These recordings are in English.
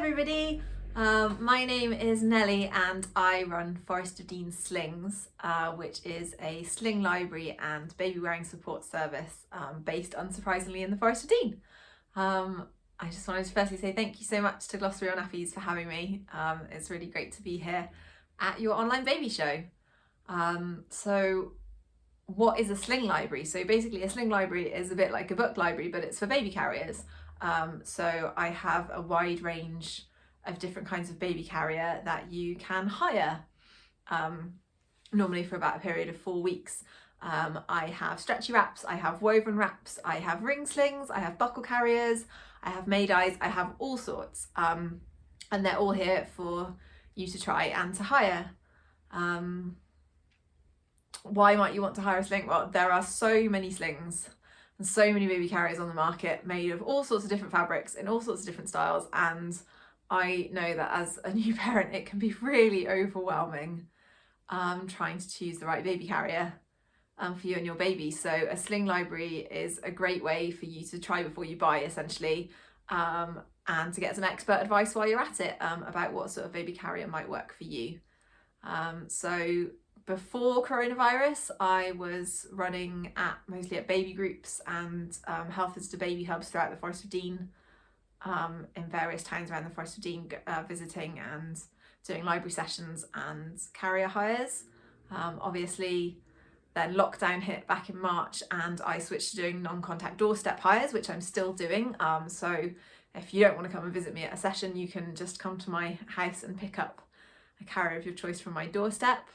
everybody, my name is Nelly and I run Forest of Dean Slings, which is a sling library and baby wearing support service based unsurprisingly in the Forest of Dean. I just wanted to firstly say thank you so much to Glossary on Nappies for having me. It's really great to be here at your online baby show. So what is a sling library? So basically a sling library is a bit like a book library, but it's for baby carriers. So I have a wide range of different kinds of baby carrier that you can hire, normally for about a period of 4 weeks. I have stretchy wraps, I have woven wraps, I have ring slings, I have buckle carriers, I have made-eyes, I have all sorts. And they're all here for you to try and to hire. Why might you want to hire a sling? Well, there are so many slings and so many baby carriers on the market made of all sorts of different fabrics in all sorts of different styles, and I know that as a new parent it can be really overwhelming trying to choose the right baby carrier for you and your baby. So a sling library is a great way for you to try before you buy, essentially, and to get some expert advice while you're at it about what sort of baby carrier might work for you. So before coronavirus, I was running mostly at baby groups and health visitor baby hubs throughout the Forest of Dean, in various towns around the Forest of Dean, visiting and doing library sessions and carrier hires. Obviously, then lockdown hit back in March and I switched to doing non-contact doorstep hires, which I'm still doing. So if you don't want to come and visit me at a session, you can just come to my house and pick up a carrier of your choice from my doorstep.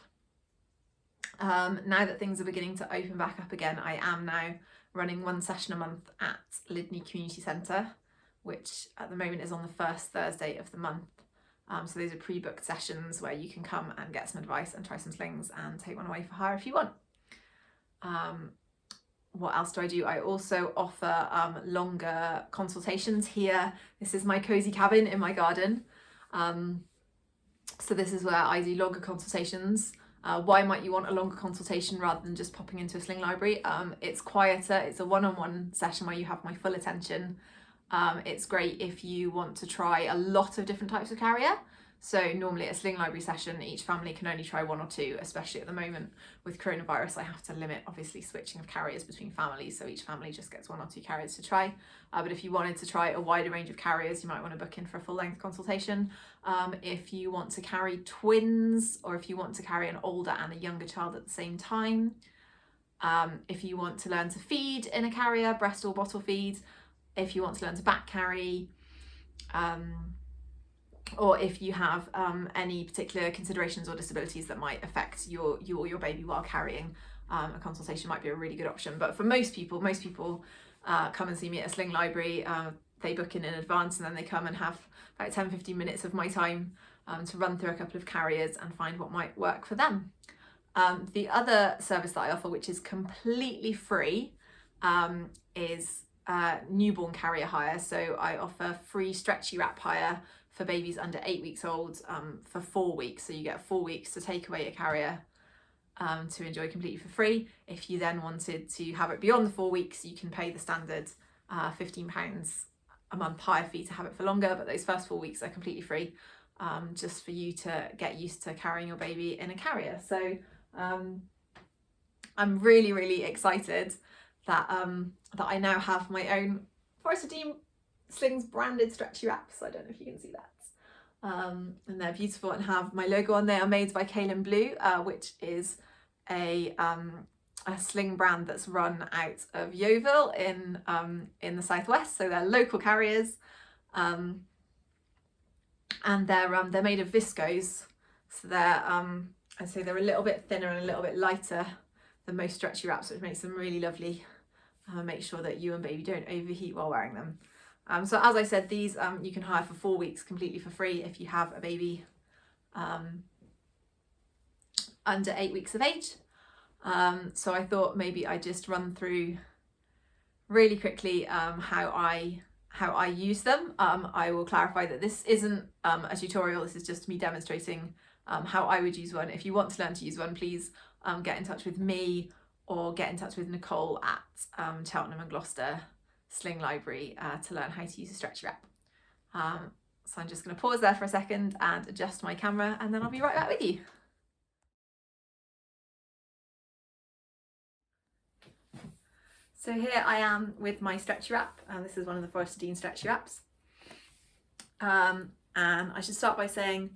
Now that things are beginning to open back up again, I am now running one session a month at Lydney Community Centre, which at the moment is on the first Thursday of the month. So those are pre-booked sessions where you can come and get some advice and try some slings and take one away for hire if you want. What else do I do? I also offer longer consultations here. This is my cosy cabin in my garden. So this is where I do longer consultations. Why might you want a longer consultation rather than just popping into a sling library? It's quieter, it's a one-on-one session where you have my full attention. It's great if you want to try a lot of different types of carrier. So normally at a sling library session, each family can only try one or two, especially at the moment with coronavirus. I have to limit, obviously, switching of carriers between families, so each family just gets one or two carriers to try. But if you wanted to try a wider range of carriers, you might want to book in for a full-length consultation. If you want to carry twins, or if you want to carry an older and a younger child at the same time. If you want to learn to feed in a carrier, breast or bottle feed. If you want to learn to back carry. Or if you have any particular considerations or disabilities that might affect you or your baby while carrying, a consultation might be a really good option. But for most people come and see me at a sling library. They book in advance and then they come and have about 10-15 minutes of my time to run through a couple of carriers and find what might work for them. The other service that I offer, which is completely free, is newborn carrier hire. So I offer free stretchy wrap hire for babies under 8 weeks old for 4 weeks. So you get 4 weeks to take away a carrier to enjoy completely for free. If you then wanted to have it beyond the 4 weeks, you can pay the standard £15 a month hire fee to have it for longer, but those first 4 weeks are completely free, just for you to get used to carrying your baby in a carrier. So I'm really, really excited that I now have my own Forest of Dean Slings branded stretchy wraps. I don't know if you can see that. And they're beautiful and have my logo on. They are made by Kaylin Blue, which is a sling brand that's run out of Yeovil in the southwest. So they're local carriers, and they're made of viscose. So they're I'd say they're a little bit thinner and a little bit lighter than most stretchy wraps, which makes them really lovely. Make sure that you and baby don't overheat while wearing them. So as I said, these you can hire for 4 weeks completely for free if you have a baby under 8 weeks of age. So I thought maybe I'd just run through really quickly how I use them. I will clarify that this isn't a tutorial, this is just me demonstrating how I would use one. If you want to learn to use one, please get in touch with me or get in touch with Nicole at Cheltenham and Gloucester Sling Library to learn how to use a stretchy wrap. So I'm just going to pause there for a second and adjust my camera, and then I'll be right back with you. So here I am with my stretchy wrap, and this is one of the Forest of Dean stretchy wraps. And I should start by saying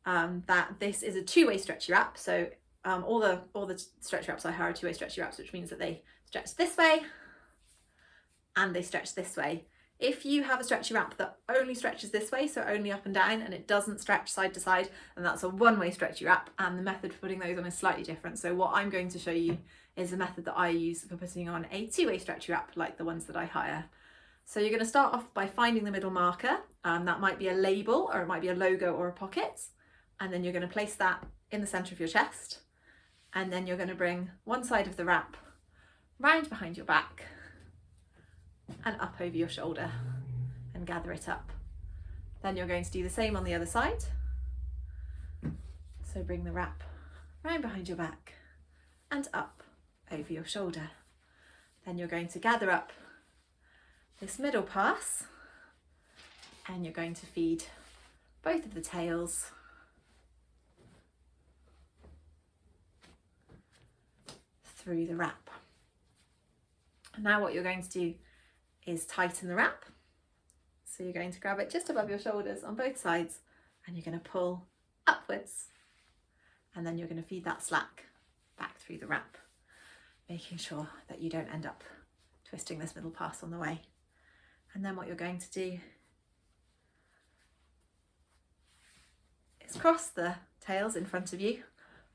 that this is a two-way stretchy wrap. So all the stretchy wraps I hire are two-way stretchy wraps, which means that they stretch this way and they stretch this way. If you have a stretchy wrap that only stretches this way, so only up and down, and it doesn't stretch side to side, then that's a one-way stretchy wrap, and the method for putting those on is slightly different. So what I'm going to show you is the method that I use for putting on a two-way stretchy wrap, like the ones that I hire. So you're going to start off by finding the middle marker. That might be a label, or it might be a logo or a pocket, and then you're going to place that in the centre of your chest, and then you're going to bring one side of the wrap round behind your back and up over your shoulder and gather it up. Then you're going to do the same on the other side. So bring the wrap round behind your back and up over your shoulder. Then you're going to gather up this middle pass, and you're going to feed both of the tails through the wrap. Now what you're going to do is tighten the wrap. So you're going to grab it just above your shoulders on both sides, and you're going to pull upwards, and then you're going to feed that slack back through the wrap, making sure that you don't end up twisting this middle pass on the way. And then what you're going to do is cross the tails in front of you,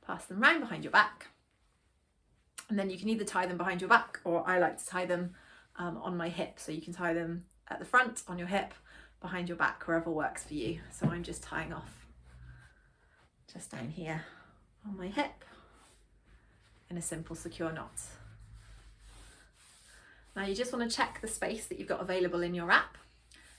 pass them round behind your back, and then you can either tie them behind your back, or I like to tie them on my hip. So you can tie them at the front, on your hip, behind your back, wherever works for you. So I'm just tying off just down here on my hip in a simple secure knot. Now you just want to check the space that you've got available in your wrap.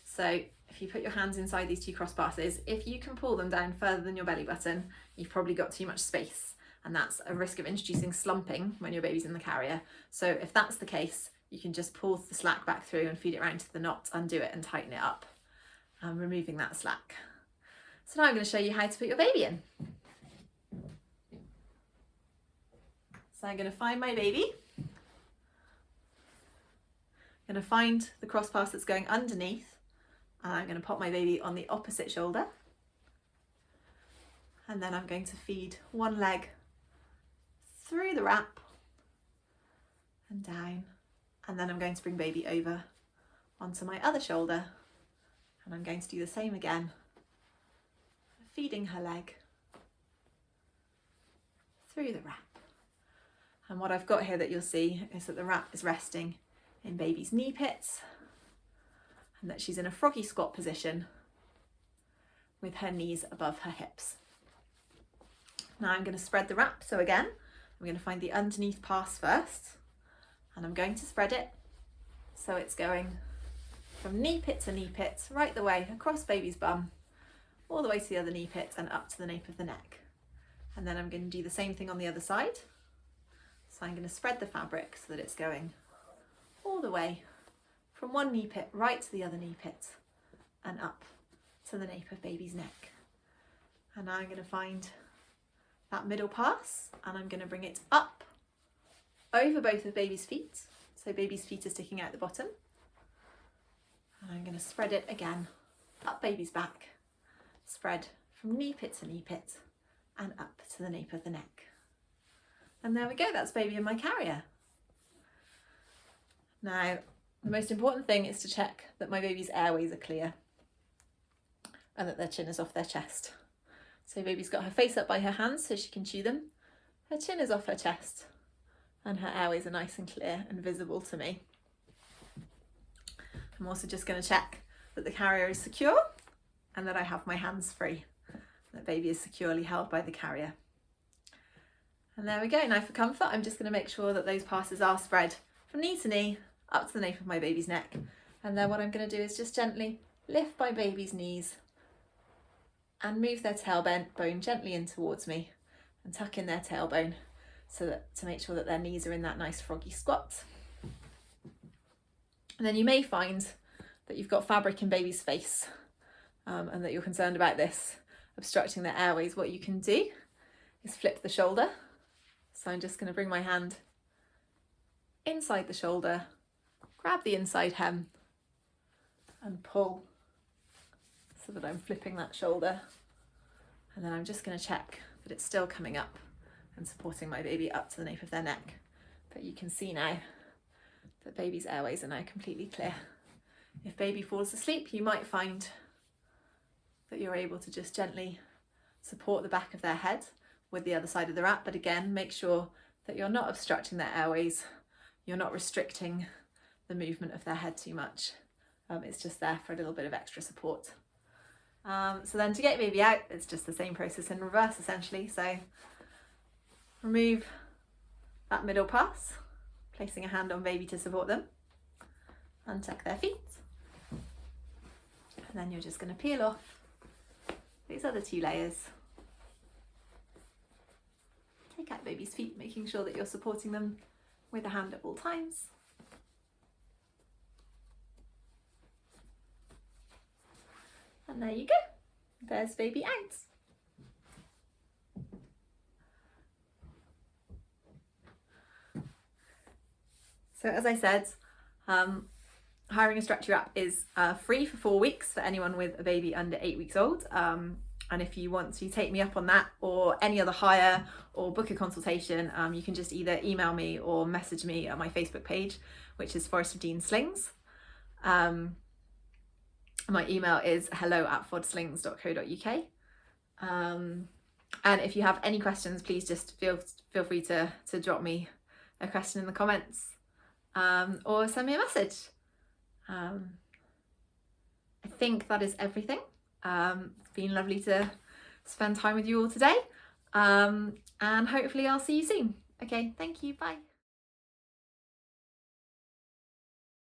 So if you put your hands inside these two cross passes, if you can pull them down further than your belly button, you've probably got too much space, and that's a risk of introducing slumping when your baby's in the carrier. So if that's the case, you can just pull the slack back through and feed it round to the knot, undo it and tighten it up, removing that slack. So now I'm going to show you how to put your baby in. So I'm going to find my baby. I'm going to find the cross pass that's going underneath, and I'm going to pop my baby on the opposite shoulder. And then I'm going to feed one leg through the wrap and down. And then I'm going to bring baby over onto my other shoulder, and I'm going to do the same again, feeding her leg through the wrap. And what I've got here that you'll see is that the wrap is resting in baby's knee pits, and that she's in a froggy squat position with her knees above her hips. Now I'm going to spread the wrap. So again, I'm going to find the underneath pass first, and I'm going to spread it so it's going from knee pit to knee pit, right the way across baby's bum, all the way to the other knee pit and up to the nape of the neck. And then I'm going to do the same thing on the other side. So I'm going to spread the fabric so that it's going all the way from one knee pit right to the other knee pit and up to the nape of baby's neck. And now I'm going to find that middle pass, and I'm going to bring it up over both of baby's feet. So baby's feet are sticking out the bottom. And I'm going to spread it again up baby's back, spread from knee pit to knee pit and up to the nape of the neck. And there we go, that's baby in my carrier. Now, the most important thing is to check that my baby's airways are clear and that their chin is off their chest. So baby's got her face up by her hands so she can chew them. Her chin is off her chest and her airways are nice and clear and visible to me. I'm also just going to check that the carrier is secure and that I have my hands free, that baby is securely held by the carrier. And there we go. Now for comfort, I'm just going to make sure that those passes are spread from knee to knee up to the nape of my baby's neck. And then what I'm going to do is just gently lift my baby's knees and move their tailbone gently in towards me and tuck in their tailbone so that to make sure that their knees are in that nice froggy squat. And then you may find that you've got fabric in baby's face. and that you're concerned about this obstructing their airways, what you can do is flip the shoulder. So I'm just going to bring my hand inside the shoulder, grab the inside hem and pull so that I'm flipping that shoulder. And then I'm just going to check that it's still coming up and supporting my baby up to the nape of their neck. But you can see now that baby's airways are now completely clear. If baby falls asleep, you might find that you're able to just gently support the back of their head with the other side of the wrap. But again, make sure that you're not obstructing their airways. You're not restricting the movement of their head too much. It's just there for a little bit of extra support. So then to get baby out, it's just the same process in reverse essentially. So remove that middle pass, placing a hand on baby to support them, untuck their feet, and then you're just going to peel off these other 2 layers. Take out baby's feet, making sure that you're supporting them with a hand at all times. And there you go, there's baby out. So as I said, hiring a stretchy wrap is free for 4 weeks for anyone with a baby under 8 weeks old. And if you want to take me up on that or any other hire or book a consultation, you can just either email me or message me on my Facebook page, which is Forest of Dean Slings. My email is hello@FODslings.co.uk. And if you have any questions, please just feel free to drop me a question in the comments, or send me a message. I think that is everything. It's been lovely to spend time with you all today, and hopefully I'll see you soon. Okay, thank you, bye.